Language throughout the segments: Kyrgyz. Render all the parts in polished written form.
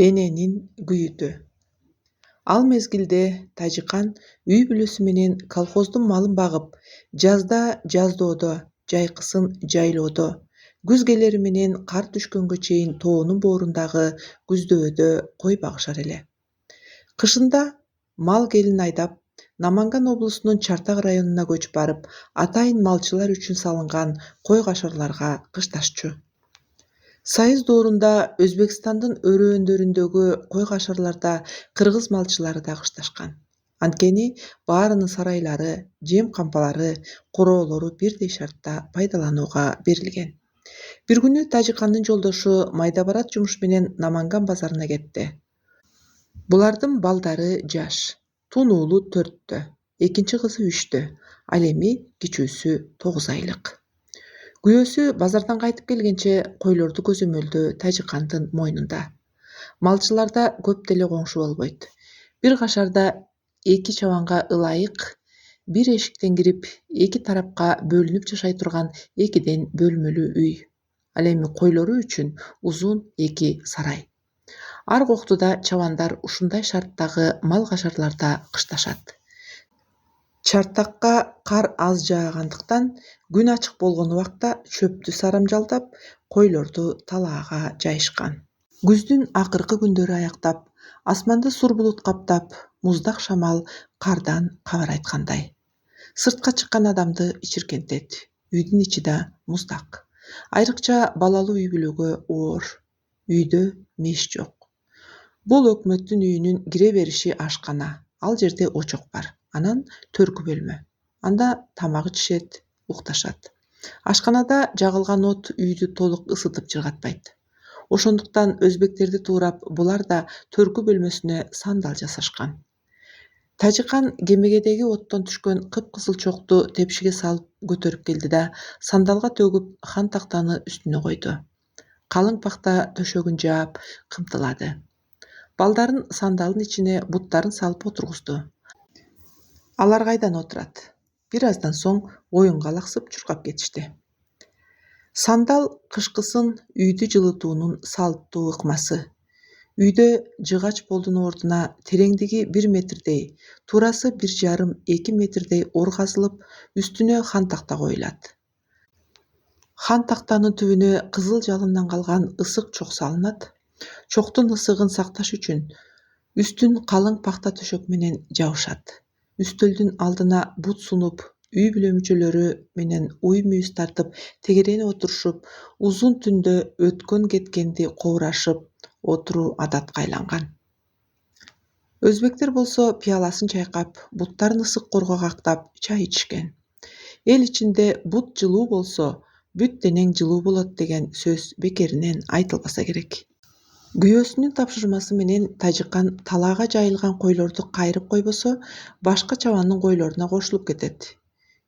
Эненин күйүтү. Ал мезгилде Тажикан үй бүлөсү менен колхоздун малын багып, жазда жаздоодо, жайкысын жайлоодо, күз келери менен кар түшкөнгө чейин тоонун боорундагы күздөөдө кой багышар эле. Кышында мал келин айдап, Наманган облусунун Чартак районуна көчүп барып, атайын малчылар үчүн салынган кой кашарларга кышташчу. Сайыз доорунда Өзбекстандын өрөөндөрүндөгү кой кашарларда кыргыз малчылары да кышташкан. Анткени баарынын сарайлары, жем кампалары, короолору бирдей шартта пайдаланууга берилген. Бир күнү Тажикандын жолдошу майда барат жумуш менен Наманган базарына кетти. Булардын балдары жаш, тунуулу 4тө, экинчи кызы 3тө, ал эми кичүүсү 9 айлык. Күйөөсү базардан кайтып келгенче койлорду көзөмөлдөө Тажикандын мойнунда. Малчыларда көп деле коңшу болбойт. Бир кашарда 2 чабанга ылайык бир эшиктен кирип, 2 тарапка бөлүнүп жашай турган 2ден бөлмөлүү үй. Ал эми койлору үчүн узун 2 сарай. Ар коктуда чабандар ушундай шарттагы мал кашарларда кышташат. Чартакка кар аз жаагандыктан күн ачык болгон убакта чөптү сарамжалдап, койлорду талаага жайышкан. Күздүн акыркы күндөрү аяктап, асманды сур булут каптап, муздак шамал кардан кабар айткандай. Сыртка чыккан адамды ичиркентет, үйдүн ичи да муздак. Айрыкча балалуу үй бүлөгө оор. Үйдө меш жок. Бул өкмөттүн үйүнүн кире бериши ашкана. Ал жерде очок бар. Анан төркү бөлмө. Анда тамак ичишет, укташат. Ашканада жагылган от үйдү толук ысытып жыргатпайт. Ошондуктан өзбектерди туурап булар да төркү бөлмөсүнө сандал жасашкан. Тажикан кемегедеги оттон түшкөн кыпкызыл чокту тепшиге салып көтөрүп келди да сандалга төгүп хан тактаны үстүнө койду. Калың пакта төшөгүн жаап, кымтылады. Балдарын сандалдын ичине буттарын салып отургузду. Алар кайдан отурат? Бир аздан соң оюнга алаксып чуркап кетишти. Сандал кышкысын үйдү жылытуунун салттуу ыкмасы. Үйдө жыгач болдун ордуна тереңдиги 1 метрдей, туурасы 1,5-2 метрдей ор казылып, үстүнө хан такта коюлат. Хан тактанын түбүнө кызыл жалындан калган ысык чок салынат. Чоктун ысыгын сакташ үчүн үстүн калың пакта төшөк менен жабышат. Үстөлдүн алдына бут сунуп, үй бүлө мүчөлөрү менен уй-мүйүз тартып, тегерене отурушуп, узун түндө өткөн кеткенди коурашып отуруу адатка айланган. Өзбектер болсо пияласын чайкап, буттарын ысык корго кактап, чай ичишкен. Эл ичинде бут жылуу болсо, бүт денең жылуу болот деген сөз бекеринен айтылбаса керек. Күйөөсүнүн тапшырмасы менен Тажикан талаага жайылган койлорду кайрып койбосо, башка чабандын койлоруна кошулуп кетет.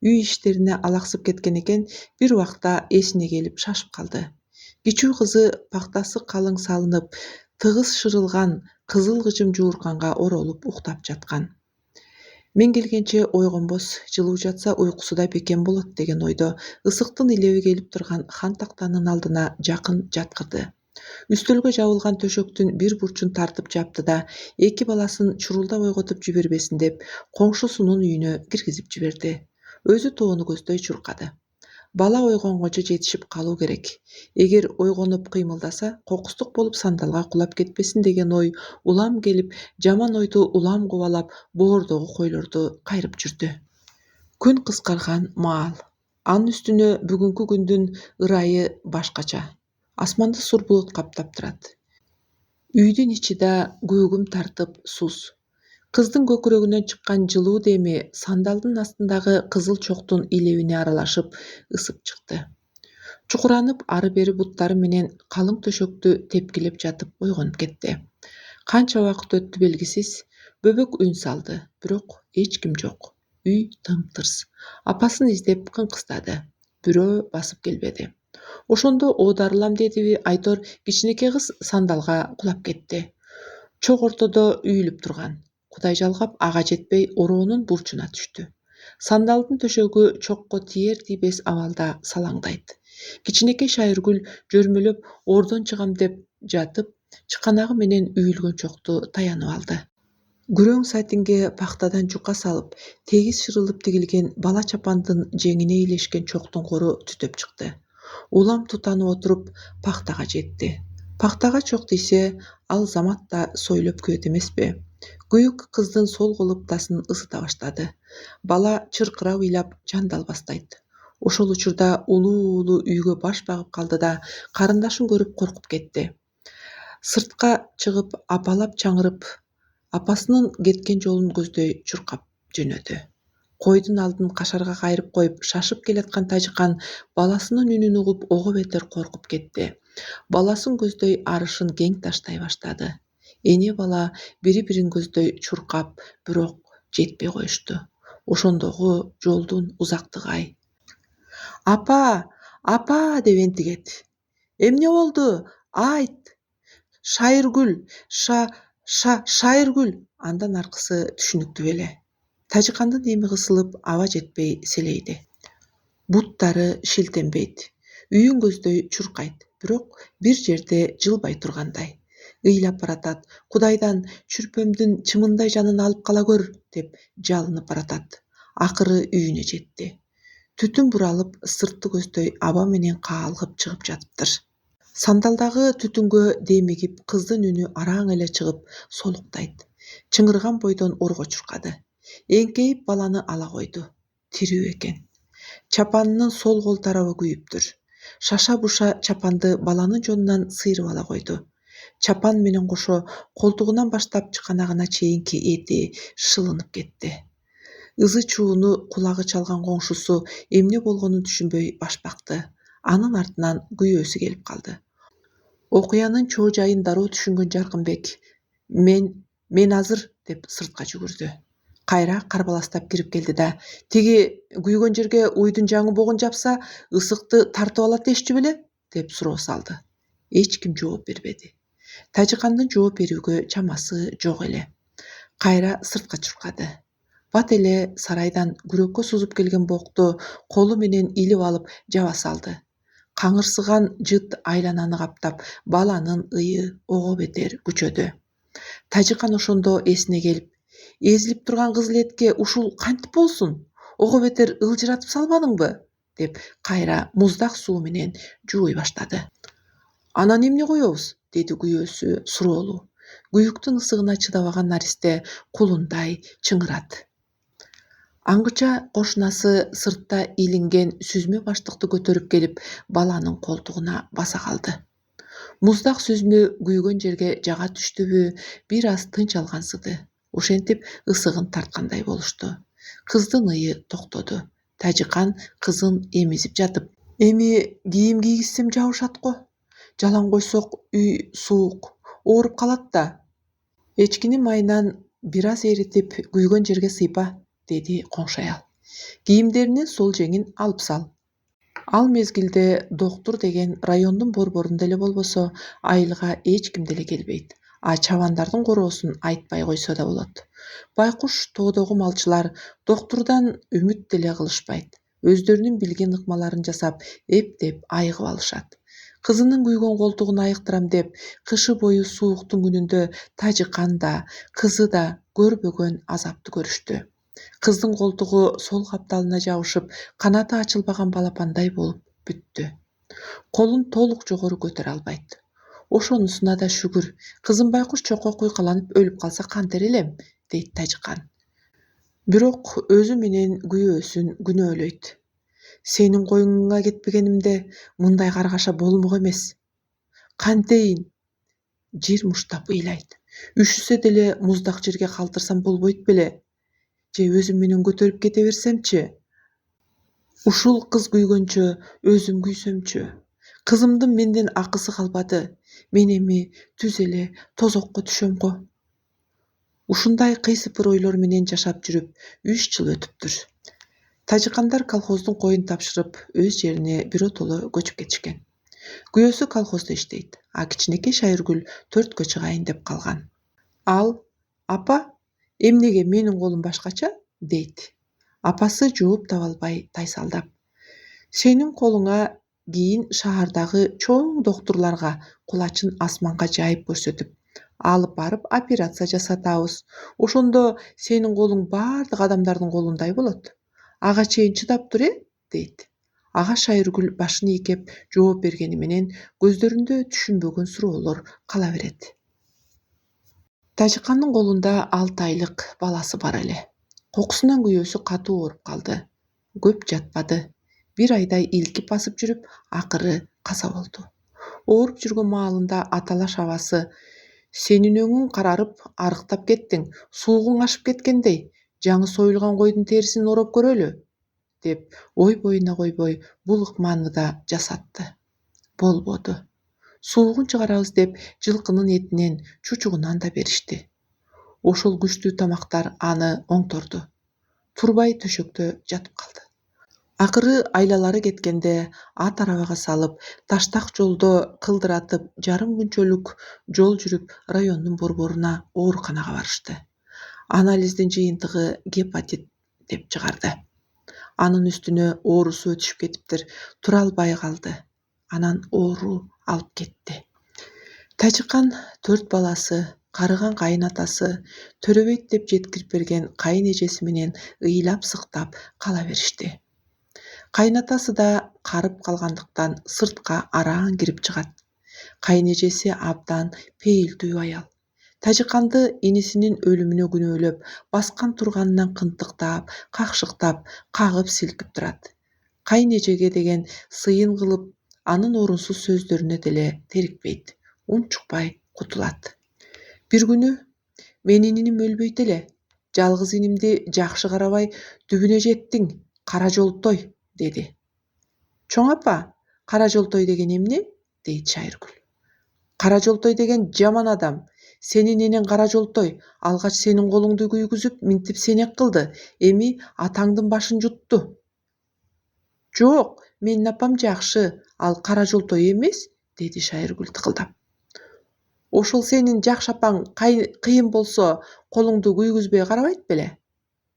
Үй иштерине алаксып кеткен экен, бир убакта эсине келип шашып калды. Кичүү кызы пактасы калың салынып, тыгыз шырылган кызыл кыжым жуурканга оролуп уктап жаткан. Мен келгенче ойгонбос, жылуу жатса уйкусу да бекем болот деген ойдо ысыктын илеби келип турган хан тактанын алдына жакын жаткырды. Үстөлгө жабылган төшөктүн бир бурчун тартып жапты да, 2 баласын чурулдап ойготуп жибербесин деп, коңшусунун үйүнө киргизип жиберди. Өзү тоону көздөй чуркады. Бала ойгонгочо жетишип калуу керек. Эгер ойгонуп кыймылдаса, кокустук болуп сандалга кулап кетпесин деген ой улам келип, жаман ойду улам кубалап, боордогу койлорду кайрып жүрдү. Күн кыскарган маал. Анын үстүнө бүгүнкү күндүн ырайы башкача. Асманды сур булут каптап турат. Үйдүн ичи да көгүм тартып суз. Кыздын көкүрөгүнөн чыккан жылуу деми сандалдын астындагы кызыл чоктун илебине аралашып ысып чыкты. Чукуранып ары-бери буттары менен калың төшөктү тепкилеп жатып ойгонуп кетти. Канча убакыт өттү белгисиз, бөбөк үн салды, бирок эч ким жок. Үй тым-тырс. Апасын издеп кыңкыстады. Бирөө басып келбеди. Ошондо оодарылам дедиби Айтор кичинекей кыз сандалга кулап кетти. Чок ортодо үйүлүп турган. Кудай жалгап ага жетпей ороонун бурчуна түштү. Сандалдын төшөгү чокко тиер-тийбес абалда салаңдайт. Кичинекей Шайыргүл жөрмөлөп ордон чыгам деп жатып чыканагы менен үйүлгөн чокту таянып алды. Күрөң сатинге пахтадан жука салып, тегиз шырылып тигилген бала чапандын жеңине илешкен чоктун кору түтөп чыкты. Улам тутанып отуруп пахтага жетти. Пахтага чок тийсе, ал замат да сойлоп көөт эмеспи? Күйүк кыздын сол кол ыптасын ысыта баштады. Бала чыркырап ыйлап жандал баштайт. Ошол учурда улуу үйгө баш багып калды да, карындашын көрүп коркуп кетти. Сыртка чыгып апалап чаңырып, апасынын кеткен жолун көздөй чуркап жөнөдү. Койдун алдын кашарга кайрып коюп шашып келаткан Тажыкан баласынын үнүн угуп ого бетер коркуп кетти. Баласын көздөй арышын кең таштай баштады. Эне бала бири-бирин көздөй чуркап, бирок жетпей коюшту. Ошондогу жолдун узактыгы-ай. Апа, апа деп энтигет. Эмне болду? Айт. Шайыргүл, Шайыргүл. Андан аркысы түшүнүктүү беле. Тажыкандын эми кысылып аба жетпей селейди. Буттары шилтенбейт. Үйүн көздөй чуркайт, бирок бир жерде жылбай тургандай. Ыйлап баратат. Кудайдан чүрпөмдүн чымындай жанын алып кала көр деп жалынып баратат. Акыры үйүнө жетти. Түтүн буралып, сыртты көздөй аба менен каалгып чыгып жатыптыр. Сандалдагы түтүнгө демигип, кыздын үнү араң эле чыгып солуктайт. Чыңырган бойдон орго чуркады. Эңкейип баланы ала койду. Тирүү экен. Чапанынын сол кол тарабы күйүптүр. Шаша-буша чапанды баланын жонунан сыйрып ала койду. Чапан менен кошо колтугунан баштап чыканагына чейинки эти шылынып кетти. Ызы-чууну кулагы чалган коңшусу эмне болгонун түшүнбөй баш бакты. Анын артынан күйөөсү келип калды. Окуянын чоо жайын дароо түшүнгөн Жаркынбек мен азыр деп сыртка жүгүрдү. Кайра карбаластап кирип келди да, тиги күйгөн жерге уйдун жаңы богун жапса, ысыкты тартып алат дешчү беле? Деп суроо салды. Эч ким жооп бербеди. Тажыкандын жооп берүүгө чамасы жок эле. Кайра сыртка чуркады. Бат эле сарайдан күрөккө сузуп келген бокту колу менен илип алып жаба салды. Каңырсыган жыт айлананы каптап, баланын ыйы ого бетер күчөдү. Тажыкан ошондо эсине келип, эзилип турган кызыл этке ушул кантип болсун? Ого бетер ылжыратып салбадыңбы? Деп кайра муздак суу менен жууй баштады. Анан эмне коебуз? Деди күйөөсү суроолуу. Күйүктүн ысыгына чыдабаган наристе кулундай чыңырат. Аңгыча кошунасы сыртта илинген сүзмө баштыкты көтөрүп келип, баланын колтугуна баса калды. Муздак сүзмө күйгөн жерге жага түштүбү, бир аз тынч алгансыды. Ошентип ысыгын тарткандай болушту. Кыздын ыйы токтоду. Тажыкан кызын эмизип жатып, эми кийим кийгизсем жабышат го. Жалаң койсок үй суук, ооруп калат да. Эчкинин майынан бир аз эритип күйгөн жерге сыйпа, деди коңшу аял. Кийимдеринин сол жеңин алып сал. Ал мезгилде доктур деген райондун борборунда эле болбосо, айылга эч ким деле келбейт. А чабандардын короосун айтпай койсо да болот. Байкуш тоодогу малчылар доктурдан үмүт деле кылышпайт. Өздөрүнүн билген ыкмаларын жасап, эптеп айыгып алышат. Кызынын күйгөн колтугун айыктырам деп, кышы бою сууктун күнүндө Тажыкан да, кызы да көрбөгөн азапты көрүштү. Кыздын колтугу сол капталына жабышып, канаты ачылбаган балапандай болуп бүттү. Колун толук жогору көтөрө албайт. Ошонусуна да шүгүр, кызым байкуш чокко куйкаланып өлүп калса кантер элем, дейт Тажыкан. Бирок өзү менен күйөөсүн күнөөлөйт. Сенин коюңуңа кетпегенимде мындай каргаша болмок эмес. Кантейин? Жер муштап ыйлайт. Үшүсө деле муздак жерге калтырсам болбойт беле? Же өзүм менен көтөрүп кете берсемчи? Ушул кыз күйгөнчө өзүм күйсөмчү? Кызымдын менден акысы калбады. Мен эми түз эле тозокко түшөм го. Ушундай кыйсыпыр ойлор менен жашап жүрүп 3 жыл өтүптүр. Тажыкандар колхоздун коюн тапшырып, өз жерине биротоло көчүп кетишкен. Күйөөсү колхоздо иштейт, а кичинекей Шайыргүл 4кө чыгайын деп калган. Ал, апа, эмнеге менин колум башкача? Дейт. Апасы жооп таба албай тайсалдап. Сенин колуңа кийин шаардагы чоң доктурларга кулачын асманга жайып көрсөтүп, алып барып операция жасатабыз. Ошондо сенин колуң бардык адамдардын колундай болот. Ага чейин чыдап тур, дейт. Ага Шайыргүл башын ийкеп жооп бергени менен көздөрүндө түшүнбөгөн суроолор кала берет. Тажикандын колунда 6 айлык баласы бар эле. Кокусунан күйөөсү катуу ооруп калды. Көп жатпады. 1 айдай илкип басып жүрүп, акыры каза болду. Ооруп жүргөн маалында аталаш абасы: "Сенин өңүң карарып, арыктап кеттиң, суугуң ашып кеткендей, жаңы союлган койдун терисин ороп көрөлү", деп ой боюна койбой бул ыкманы да жасатты. Болбоду. Суугун чыгарабыз деп жылкынын этинен, чучугунан да беришти. Ошол күчтүү тамактар аны оңторду. Турбай төшөктө жатып калды. Акыры айлалары кеткенде ат арабага салып, таштак жолдо кылдыратып жарым күнчөлүк жол жүрүп райондун борборуна ооруканага барышты. Анализдин жыйынтыгы гепатит деп чыгарды. Анын үстүнө оорусу өтүшүп кетиптир, тура албай калды. Анан оору алып кетти. Тажикан 4 баласы, карыган кайынатасы, Төрөбөйт деп жеткирип берген кайын эжеси менен ыйлап сыктап кала беришти. Кайынатасы да карып калгандыктан сыртка араң кирип чыгат. Кайын эжеси абдан пейилдүү аял. Тажиканды инисинин өлүмүнө күнөөлөп, баскан турганынан кынтыктап, какшыктап, кагып силкип турат. Кайын эжеге деген сыйын кылып, анын орунсуз сөздөрүнө деле терикпейт, унчукпай кутулат. Бир күнү: "Менин иним өлбөйт эле. Жалгыз инимди жакшы карабай түбүнө жеттиң, кара жолтой", деди. "Чоң апа, кара жолтой деген эмне?" дейт Шайыргүл. "Кара жолтой деген жаман адам. Сенин энең кара жолтой, алгач сенин колуңду күйгүзүп, минтип сенек кылды, эми атаңдын башын жутту". "Жок, менин апам жакшы, ал кара жолтой эмес", деди Шайыргүл тыкылдап. "Ошол сенин жакшы апаң кыйын болсо, колуңду күйгүзбөй карабайт беле?"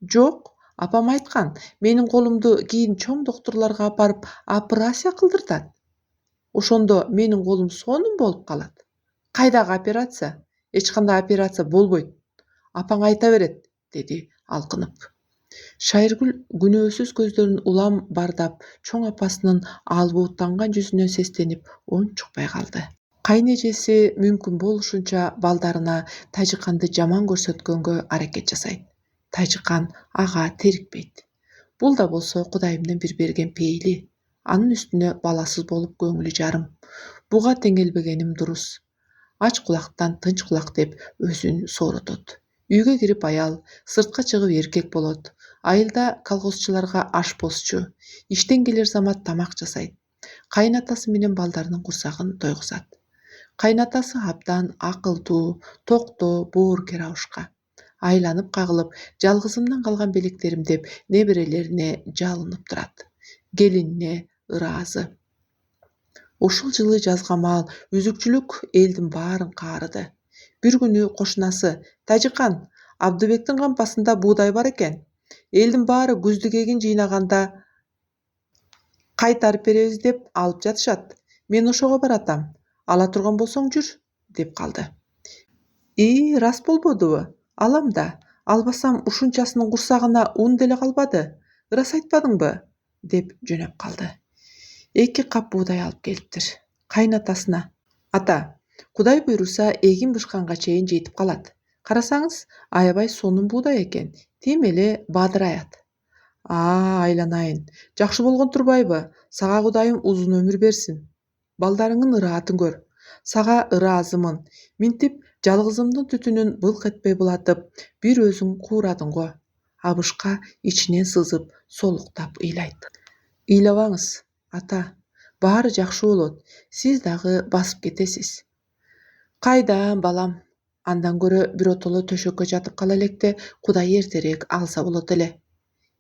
"Жок, апам айткан, менин колумду кийин чоң доктурларга апарып операция кылдыртат. Ошондо менин колум сонун болуп калат". "Кайдагы операция? Эч кандай операция болбойт. Апаң айта берет", деди алкынып. Шайыргүл күнөөсүз көздөрүн улам бардап, чоң апасынын албууттанган жүзүнө сестенип ончукпай калды. Кайын эжеси мүмкүн болушунча балдарына Тажиканды жаман көрсөткөнгө аракет жасайт. Тажикан ага терикпейт. Бул да болсо Кудайымдын бир берген пейили. Анын үстүнө баласыз болуп көңүлү жарым. Буга теңелбегеним дурус. Ач кулактан тынч кулак деп өзүн сооротот. Үйгө кирип аял, сыртка чыгып эркек болот. Айылда колхозчуларга ашпозчу, иштен келер замат тамак жасайт. Кайынатасы менен балдарынын курсагын тойгузат. Кайынатасы абдан акылдуу, токтоо, боорукер абышка. Айланып кагылып, жалгызымдан калган белектерим деп неберелерине жалынып турат. Келинине ыраазы. Ушул жылы жазга маал үзүкчүлүк элдин баарын каарыды. Бир күнү кошунасы: "Тажикан, Абдыбектин кампасында буудай бар экен. Элдин баары күздүк эгин жыйнаганда кайтарып беребиз деп алып жатышат. Мен ошого баратам. Ала турган болсоң жүр", деп калды. Рас болбодубу? Алам да. Албасам ушунчасынын курсагына ун деле калбады. Ырас айтпадыңбы? Деп жөнөп калды. 2 кап буудай алып келиптир. Кайынатасына: "Ата, Кудай буйруса эгин бышканга чейин жетип калат. Карасаңыз, аябай сонун буудай экен. Тим эле бадырайат". Айланайын. Жакшы болгон турбайбы? Сага Кудайым узун өмүр берсин. Балдарыңдын ыраатын көр. Сага ыраазымын. Минтип жалгызымдын түтүнүн былк этпей булатып, бир өзүң куурадың го. Абышка ичинен сызып, солуктап ыйлайт. "Ыйлабаңыз, ата. Баары жакшы болот. Сиз дагы басып кетесиз". "Кайдан, балам. Андан көрө биротоло төшөккө жатып кала электе Кудай эртерээк алса болот эле".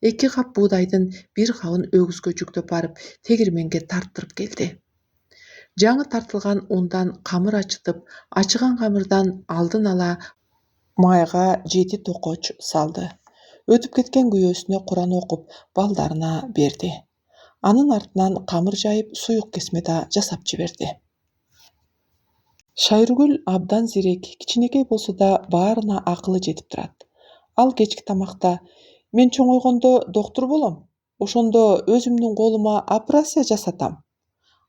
2 кап буудайдын бир кабын өгүзгө жүктөп барып, тегирменге тарттырып келди. Жаңы тартылган ундан камыр ачытып, ачыган камырдан алдын ала майга 7 токоч салды. Өтүп кеткен күйөөсүнө Куран окуп, балдарына берди. Анын артынан камыр жайып суюк кесме да жасап жиберди. Шайыргүл абдан зерек, кичинекей болсо да баарына акылы жетип турат. Ал кечки тамакта: "Мен чоңойгондо доктур болом. Ошондо өзүмдүн колума операция жасатам.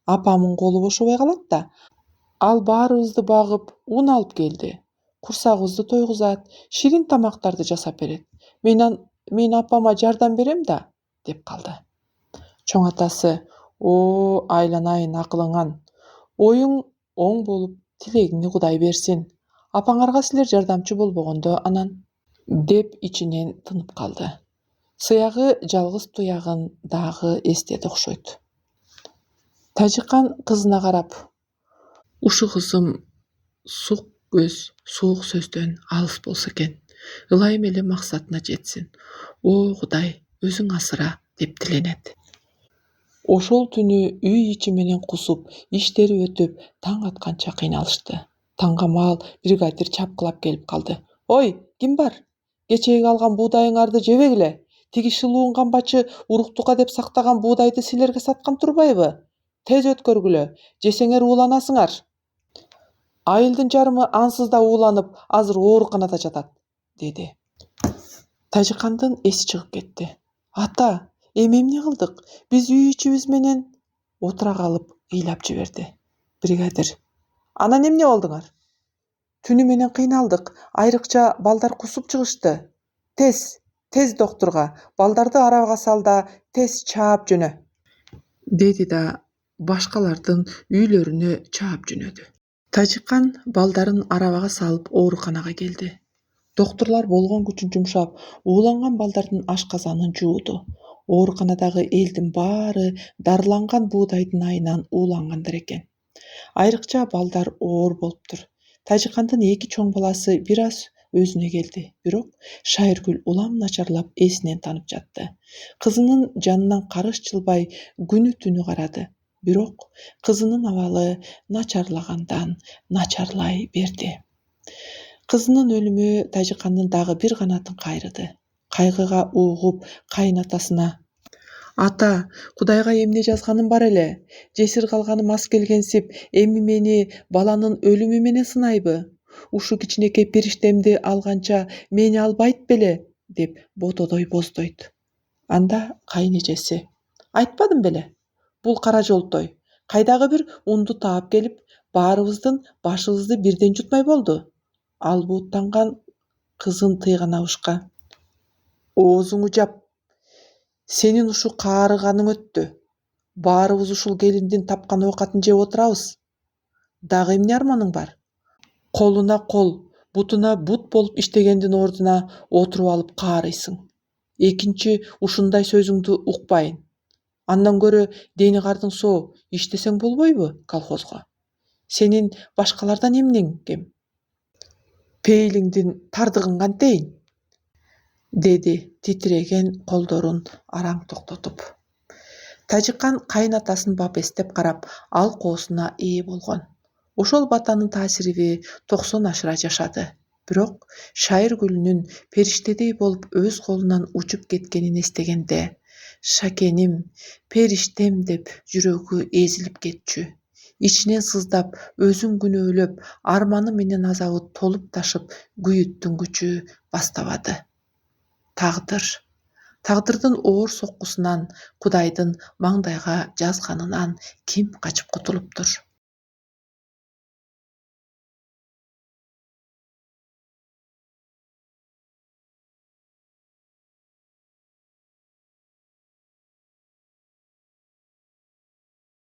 Апамдын колу бошобой калат да. Ал баарыбызды багып, ун алып келди. Курсагыбызды тойгузат, ширин тамактарды жасап берет. Мен апама жардам берем да", деп калды. Чоң атасы: "О, айланайын акылыңан. Оюң оң болуп, тилегиңи Кудай берсин. Апаңарга силер жардамчы болбогондо анан", деп ичинен тынып калды. Сыягы жалгыз туягын дагы эстеди окшойт. Тажикан кызына карап: "Ушу кызым сук көз, суук сөздөн алыс болсо экен. Ылайым эле максатына жетсин. О, Кудай, өзүң асыра", деп тиленет. Ошол түнү үй ичи менен кусуп, иштери өтүп, таң атканча кыйналышты. Таңга маал бригадир чапкылап келип калды. "Ой, ким бар? Кечээги алган буудайыңарды жебегиле. Тиги шылуун камбачы уруктукка деп сактаган буудайды силерге саткан турбайбы? Тез өткөргүлө, жесеңер ууланасыңар". "Айылдын жарымы ансыз да ууланып, азыр ооруканада жатат", деди. Тажикандын эси чыгып кетти. "Ата, эми эмне кылдык? Биз үй ичибиз менен..." Отура калып ыйлап жиберди. Бригадир: "Анан эмне болдуңар?" "Түнү менен кыйналдык, айрыкча балдар кусуп чыгышты. Тез доктурга, балдарды арабага сал да тез чаап жөнө", деди да башкалардын үйлөрүнө чаап жөнөдү. Тажикан балдарын арабага салып ооруканага келди. Доктурлар болгон күчүн жумшап, ууланган балдардын ашказанын жууду. Ооруканадагы элдин баары дарыланган буудайдын айынан уулангандар экен. Айрыкча балдар оор болуптур. Тажикандын эки чоң баласы бир аз өзүнө келди, бирок Шайыргүл улам начарлап эсинен танып жатты. Кызынын жанынан карыш жылбай күнү түнү карады, бирок кызынын абалы начарлагандан начарлай берди. Кызынын өлүмү Тажикандын дагы бир канатын кайрыды. Кайгыга угуп кайнатасына: "Ата, Кудайга эмне жазганым бар эле? Жесир калганым аз келгенсип, эми мени баланын өлүмү менен сынайбы? Ушу кичинекей периштемди алганча мени албайт беле?" деп ботодой боздойт. Анда кайнэжеси: "Айтпадым беле? Бул кара жолтой кайдагы бир унду таап келип, баарыбыздын башыбызды бирден жутмай болду". Ал бууттанган кызын тыйганабышка: "Оозуңду жап. Сенин ушу каарыганың өттү. Баарыбыз ушул келиндин тапкан оокатын жеп отурабыз. Дагы эмне арманың бар? Колуна кол, бутуна бут болуп иштегендин ордуна отуруп алып каарыйсың. Экинчи ушундай сөзүңдү укпайын. Андан көрө дени кардың соо, иштесең болбойбу колхозго? Сенин башкалардан эмнең кем? Пейилиңдин тардыгын кантейин?" деди титиреген колдорун араң токтотуп. Тажикан кайнатасын бап эстеп карап, ал коосуна ээ болгон. Ошол батанын таасириби 90 ашыра жашады. Бирок Шайыргүлүнүн периштедей болуп өз колунан учуп кеткенин эстегенде: "Шакеним, периштем" деп жүрөгү эзилип кетчү. Ичинен сыздап, өзүн күнөөлөп, арманы менен азабы толуп ташып, күйүттүн күчү бастабады. Тагдырдын оор соккусунан, Кудайдын маңдайга жазганынан ким качып кутулуптур?